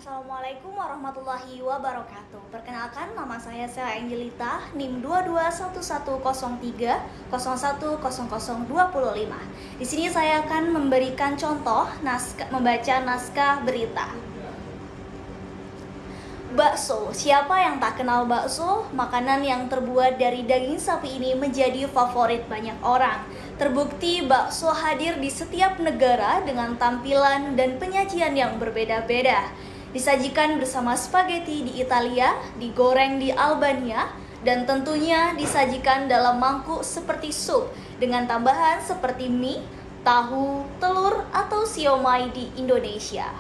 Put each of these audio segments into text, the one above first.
Assalamualaikum warahmatullahi wabarakatuh. Perkenalkan, nama saya Sela Angelita, NIM 221103010025. Di sini saya akan memberikan contoh membaca naskah berita. Bakso. Siapa yang tak kenal bakso? Makanan yang terbuat dari daging sapi ini menjadi favorit banyak orang. Terbukti bakso hadir di setiap negara dengan tampilan dan penyajian yang berbeda-beda. Disajikan bersama spaghetti di Italia, digoreng di Albania, dan tentunya disajikan dalam mangkuk seperti sup dengan tambahan seperti mie, tahu, telur, atau siomay di Indonesia.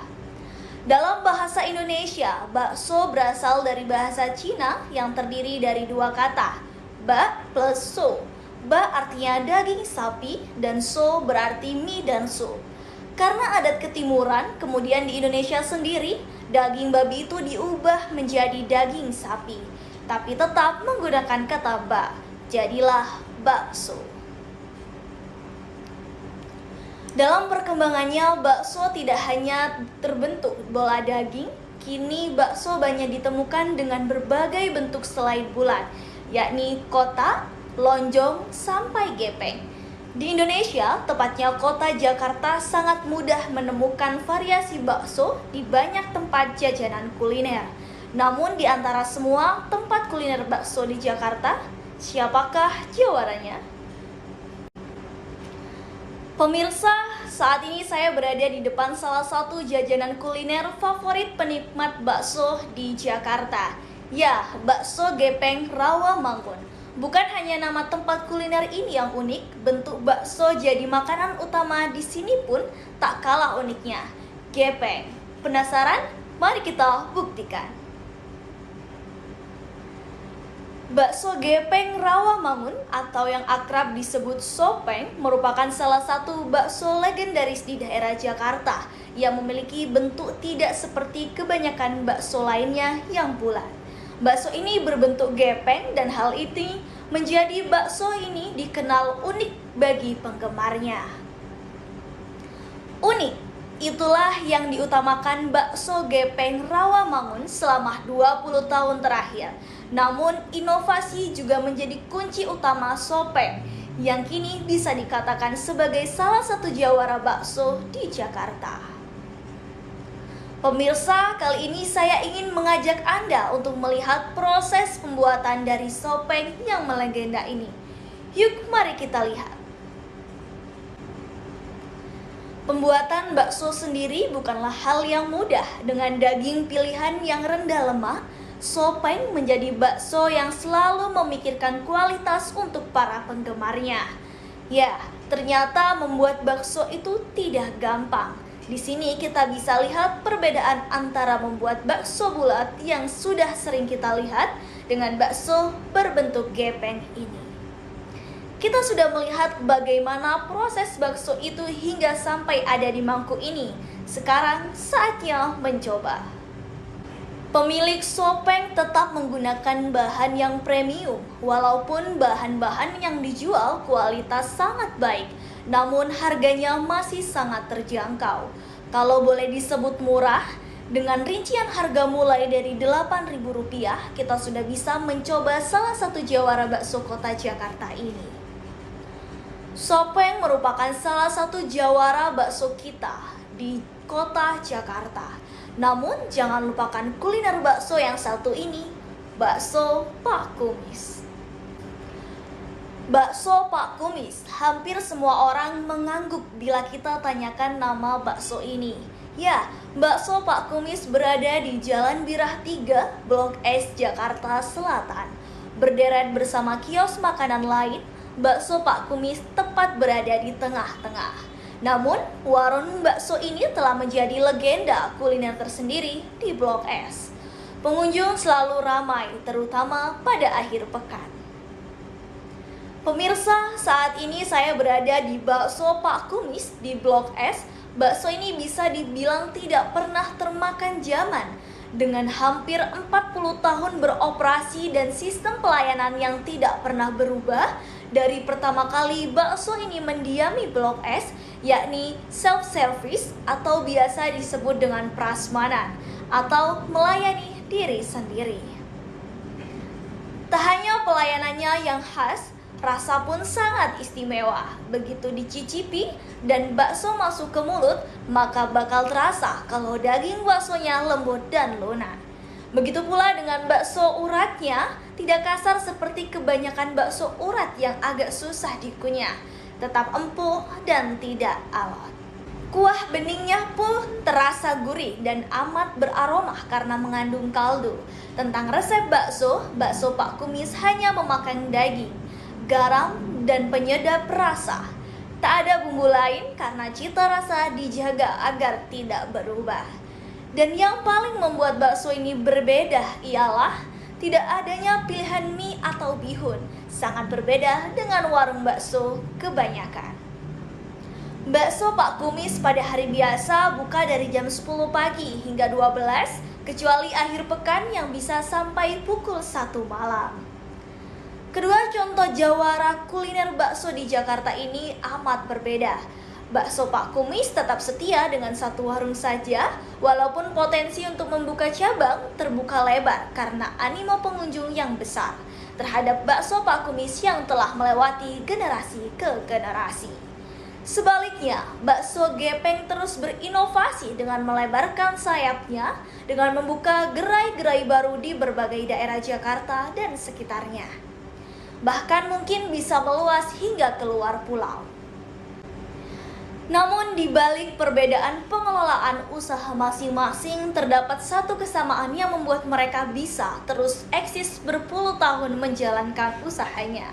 Dalam bahasa Indonesia, bakso berasal dari bahasa Cina yang terdiri dari dua kata, ba plus so. Ba artinya daging sapi dan so berarti mie dan sup. Karena adat ketimuran, kemudian di Indonesia sendiri, daging babi itu diubah menjadi daging sapi, tapi tetap menggunakan kata ba. Jadilah bakso. Dalam perkembangannya, bakso tidak hanya terbentuk bola daging, kini bakso banyak ditemukan dengan berbagai bentuk selain bulat, yakni kotak, lonjong, sampai gepeng. Di Indonesia, tepatnya kota Jakarta, sangat mudah menemukan variasi bakso di banyak tempat jajanan kuliner. Namun di antara semua tempat kuliner bakso di Jakarta, siapakah juaranya? Pemirsa, saat ini saya berada di depan salah satu jajanan kuliner favorit penikmat bakso di Jakarta. Ya, bakso gepeng Rawamangun. Bukan hanya nama tempat kuliner ini yang unik, bentuk bakso jadi makanan utama di sini pun tak kalah uniknya. Gepeng. Penasaran? Mari kita buktikan. Bakso gepeng Rawamangun atau yang akrab disebut sopeng merupakan salah satu bakso legendaris di daerah Jakarta yang memiliki bentuk tidak seperti kebanyakan bakso lainnya yang bulat. Bakso ini berbentuk gepeng dan hal itu menjadi bakso ini dikenal unik bagi penggemarnya. Unik, itulah yang diutamakan bakso gepeng Rawamangun selama 20 tahun terakhir. Namun, inovasi juga menjadi kunci utama sopeng yang kini bisa dikatakan sebagai salah satu jawara bakso di Jakarta. Pemirsa, kali ini saya ingin mengajak Anda untuk melihat proses pembuatan dari sopeng yang melegenda ini. Yuk, mari kita lihat. Pembuatan bakso sendiri bukanlah hal yang mudah. Dengan daging pilihan yang rendah lemak, sopeng menjadi bakso yang selalu memikirkan kualitas untuk para penggemarnya. Ya, ternyata membuat bakso itu tidak gampang. Di sini kita bisa lihat perbedaan antara membuat bakso bulat yang sudah sering kita lihat dengan bakso berbentuk gepeng ini. Kita sudah melihat bagaimana proses bakso itu hingga sampai ada di mangkuk ini. Sekarang saatnya mencoba. Pemilik sopeng tetap menggunakan bahan yang premium, walaupun bahan-bahan yang dijual kualitas sangat baik, namun harganya masih sangat terjangkau. Kalau boleh disebut murah, dengan rincian harga mulai dari Rp8.000, kita sudah bisa mencoba salah satu jawara bakso kota Jakarta ini. Sopeng merupakan salah satu jawara bakso kita di kota Jakarta. Namun jangan lupakan kuliner bakso yang satu ini, bakso Pak Kumis. Bakso Pak Kumis, hampir semua orang mengangguk bila kita tanyakan nama bakso ini. Ya, bakso Pak Kumis berada di Jalan Birah 3, Blok S, Jakarta Selatan. Berderet bersama kios makanan lain, bakso Pak Kumis tepat berada di tengah-tengah. Namun, warung bakso ini telah menjadi legenda kuliner tersendiri di Blok S. Pengunjung selalu ramai, terutama pada akhir pekan. Pemirsa, saat ini saya berada di bakso Pak Kumis di Blok S. Bakso ini bisa dibilang tidak pernah termakan zaman. Dengan hampir 40 tahun beroperasi dan sistem pelayanan yang tidak pernah berubah, dari pertama kali bakso ini mendiami Blok S, yakni self-service atau biasa disebut dengan prasmanan. atau melayani diri sendiri. Tak hanya pelayanannya yang khas, rasa pun sangat istimewa. Begitu dicicipi dan bakso masuk ke mulut, maka bakal terasa kalau daging baksonya lembut dan lunak. Begitu pula dengan bakso uratnya, tidak kasar seperti kebanyakan bakso urat yang agak susah dikunyah, tetap empuk dan tidak alot. Kuah beningnya pun terasa gurih dan amat beraroma karena mengandung kaldu. Tentang resep bakso, bakso Pak Kumis hanya memakan daging, garam, dan penyedap rasa. Tak ada bumbu lain karena cita rasa dijaga agar tidak berubah. Dan yang paling membuat bakso ini berbeda ialah tidak adanya pilihan mie atau bihun. Sangat berbeda dengan warung bakso kebanyakan. Bakso Pak Kumis pada hari biasa buka dari jam 10 pagi hingga 12, kecuali akhir pekan yang bisa sampai pukul 1 malam. Kedua contoh jawara kuliner bakso di Jakarta ini amat berbeda. Bakso Pak Kumis tetap setia dengan satu warung saja, walaupun potensi untuk membuka cabang terbuka lebar karena animo pengunjung yang besar terhadap bakso Pak Kumis yang telah melewati generasi ke generasi. Sebaliknya, bakso Gepeng terus berinovasi dengan melebarkan sayapnya dengan membuka gerai-gerai baru di berbagai daerah Jakarta dan sekitarnya. Bahkan mungkin bisa meluas hingga keluar pulau. Namun di balik perbedaan pengelolaan usaha masing-masing, terdapat satu kesamaan yang membuat mereka bisa terus eksis berpuluh tahun menjalankan usahanya.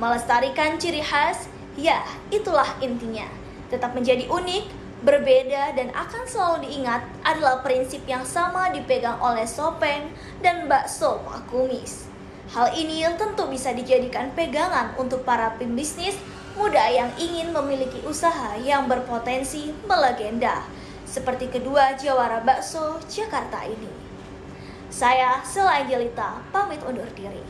Melestarikan ciri khas, ya, itulah intinya. Tetap menjadi unik, berbeda, dan akan selalu diingat adalah prinsip yang sama dipegang oleh Sopeng dan bakso Pak Kumis. Hal ini tentu bisa dijadikan pegangan untuk para pembisnis muda yang ingin memiliki usaha yang berpotensi melegenda, seperti kedua jawara bakso Jakarta ini. Saya, Sela Angelita, pamit undur diri.